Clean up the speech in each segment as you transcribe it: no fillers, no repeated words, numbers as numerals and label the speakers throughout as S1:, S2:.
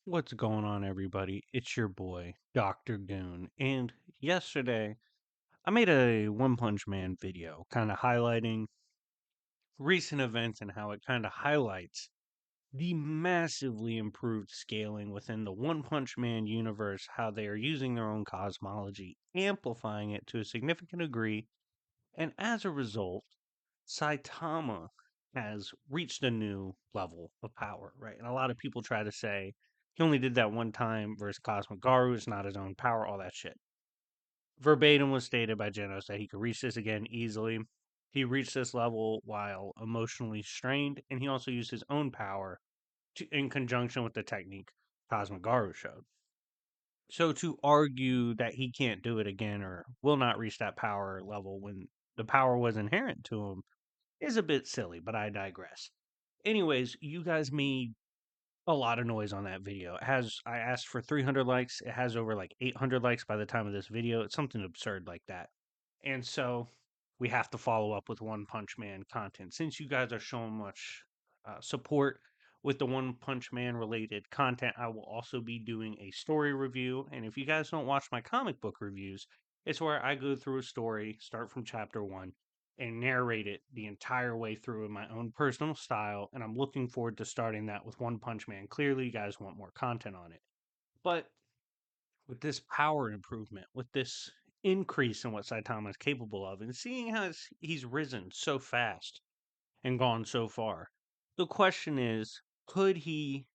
S1: What's going on, everybody? It's your boy, Dr. Goon. And yesterday, I made a One Punch Man video kind of highlighting recent events and how it kind of highlights the massively improved scaling within the One Punch Man universe, how they are using their own cosmology, amplifying it to a significant degree. And as a result, Saitama has reached a new level of power, right? And a lot of people try to say he only did that one time versus Cosmic Garu, it's not his own power, all that shit. Verbatim was stated by Genos that he could reach this again easily. He reached this level while emotionally strained, and he also used his own power in conjunction with the technique Cosmic Garu showed. So to argue that he can't do it again or will not reach that power level when the power was inherent to him is a bit silly, but I digress. Anyways, you guys made a lot of noise on that video. I asked for 300 likes. It has over like 800 likes by the time of this video. It's something absurd like that. And so we have to follow up with One Punch Man content. Since you guys are showing much support with the One Punch Man related content, I will also be doing a story review. And if you guys don't watch my comic book reviews, it's where I go through a story, start from chapter one, and narrate it the entire way through in my own personal style. And I'm looking forward to starting that with One Punch Man. Clearly, you guys want more content on it. But with this power improvement, with this increase in what Saitama is capable of, and seeing how he's risen so fast and gone so far, the question is, could he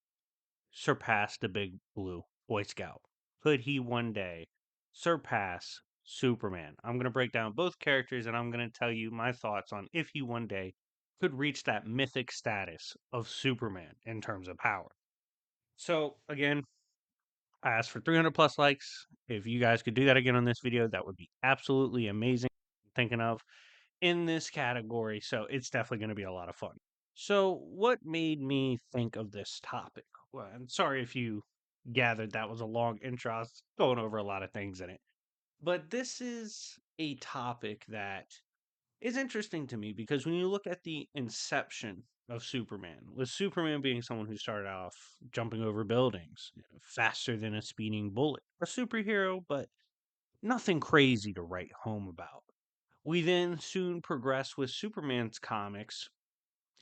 S1: surpass the Big Blue Boy Scout? Could he one day surpass Superman? I'm going to break down both characters and I'm going to tell you my thoughts on if he one day could reach that mythic status of Superman in terms of power. So, again, I asked for 300 plus likes. If you guys could do that again on this video, that would be absolutely amazing. Thinking of in this category, so it's definitely going to be a lot of fun. So, what made me think of this topic? Well, I'm sorry if you gathered that was a long intro. I was going over a lot of things in it. But this is a topic that is interesting to me because when you look at the inception of Superman, with Superman being someone who started off jumping over buildings, faster than a speeding bullet, a superhero, but nothing crazy to write home about. We then soon progress with Superman's comics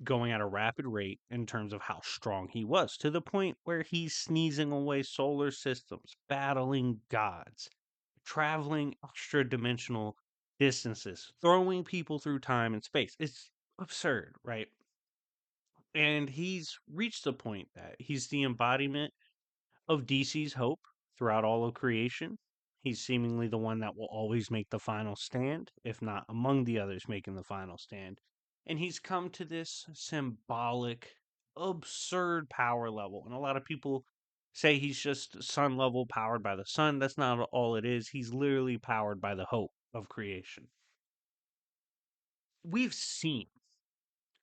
S1: going at a rapid rate in terms of how strong he was, to the point where he's sneezing away solar systems, battling gods, traveling extra dimensional distances, throwing people through time and space. It's absurd, right? And he's reached the point that he's the embodiment of DC's hope throughout all of creation. He's seemingly the one that will always make the final stand, if not among the others making the final stand. And he's come to this symbolic, absurd power level. And a lot of people say he's just sun level powered by the sun. That's not all it is. He's literally powered by the hope of creation. We've seen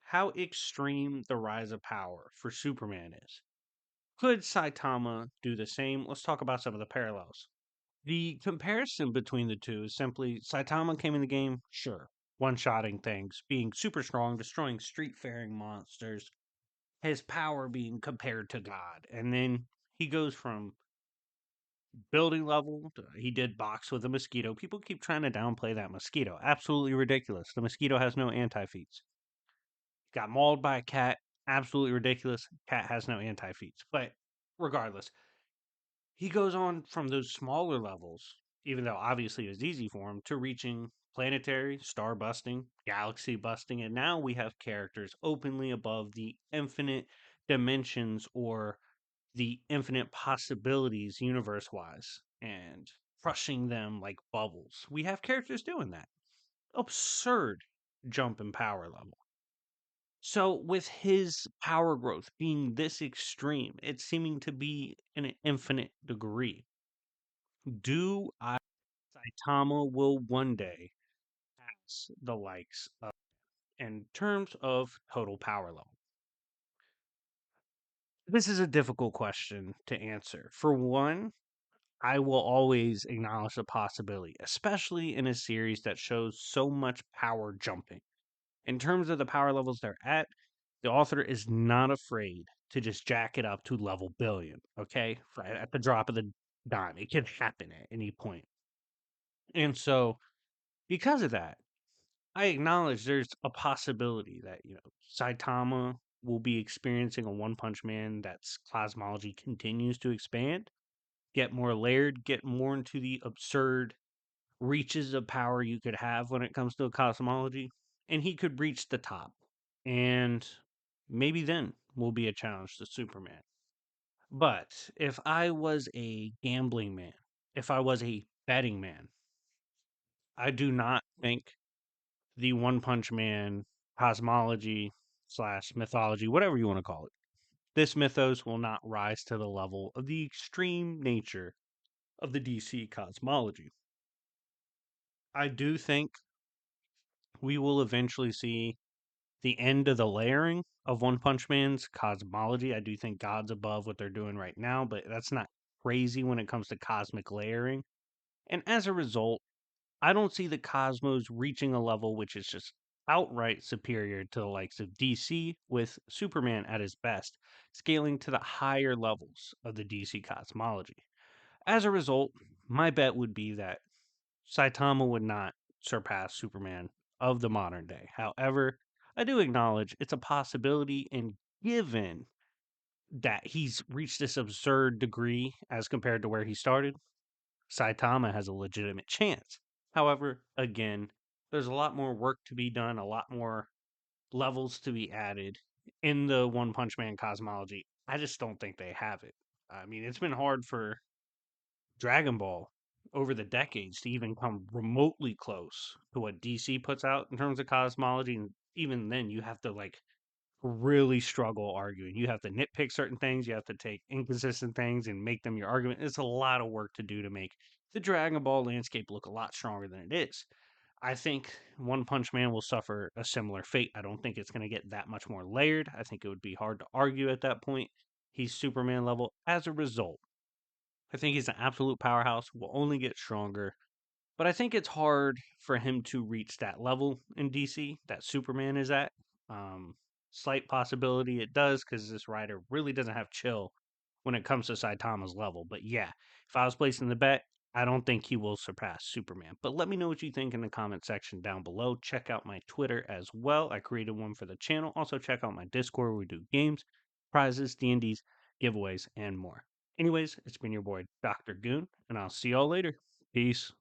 S1: how extreme the rise of power for Superman is. Could Saitama do the same? Let's talk about some of the parallels. The comparison between the two is simply Saitama came in the game, sure, one-shotting things, being super strong, destroying street-faring monsters, his power being compared to God. And then he goes from building level to he did box with a mosquito. People keep trying to downplay that mosquito. Absolutely ridiculous. The mosquito has no anti-feats. Got mauled by a cat. Absolutely ridiculous. Cat has no anti-feats. But regardless, he goes on from those smaller levels, even though obviously it was easy for him, to reaching planetary, star busting, galaxy busting, and now we have characters openly above the infinite dimensions or the infinite possibilities universe wise and crushing them like bubbles. We have characters doing that. Absurd jump in power level. So, with his power growth being this extreme, it's seeming to be an infinite degree. Do I Saitama will one day pass the likes of in terms of total power level? This is a difficult question to answer. For one, I will always acknowledge the possibility, especially in a series that shows so much power jumping. In terms of the power levels they're at, the author is not afraid to just jack it up to level billion. Okay, right at the drop of the dime, it can happen at any point. And so, because of that, I acknowledge there's a possibility that, Saitama will be experiencing a One Punch Man that's cosmology continues to expand, get more layered, get more into the absurd reaches of power you could have when it comes to a cosmology, and he could reach the top. And maybe then will be a challenge to Superman. But if I was a gambling man, if I was a betting man, I do not think the One Punch Man cosmology slash mythology, whatever you want to call it, this mythos will not rise to the level of the extreme nature of the DC cosmology. I do think we will eventually see the end of the layering of One Punch Man's cosmology. I do think God's above what they're doing right now, but that's not crazy when it comes to cosmic layering. And as a result, I don't see the cosmos reaching a level which is just outright superior to the likes of DC, with Superman at his best, scaling to the higher levels of the DC cosmology. As a result, my bet would be that Saitama would not surpass Superman of the modern day. However, I do acknowledge it's a possibility, and given that he's reached this absurd degree as compared to where he started, Saitama has a legitimate chance. However, again, there's a lot more work to be done, a lot more levels to be added in the One Punch Man cosmology. I just don't think they have it. I mean, it's been hard for Dragon Ball over the decades to even come remotely close to what DC puts out in terms of cosmology. And even then, you have to like really struggle arguing. You have to nitpick certain things, you have to take inconsistent things and make them your argument. It's a lot of work to do to make the Dragon Ball landscape look a lot stronger than it is. I think One Punch Man will suffer a similar fate. I don't think it's going to get that much more layered. I think it would be hard to argue at that point. He's Superman level. As a result, I think he's an absolute powerhouse, will only get stronger. But I think it's hard for him to reach that level in DC that Superman is at. Um, Slight possibility it does because this writer really doesn't have chill when it comes to Saitama's level. But yeah, if I was placing the bet, I don't think he will surpass Superman. But let me know what you think in the comment section down below. Check out my Twitter as well. I created one for the channel. Also check out my Discord where we do games, prizes, D&Ds, giveaways, and more. Anyways, it's been your boy Dr. Goon, and I'll see y'all later. Peace.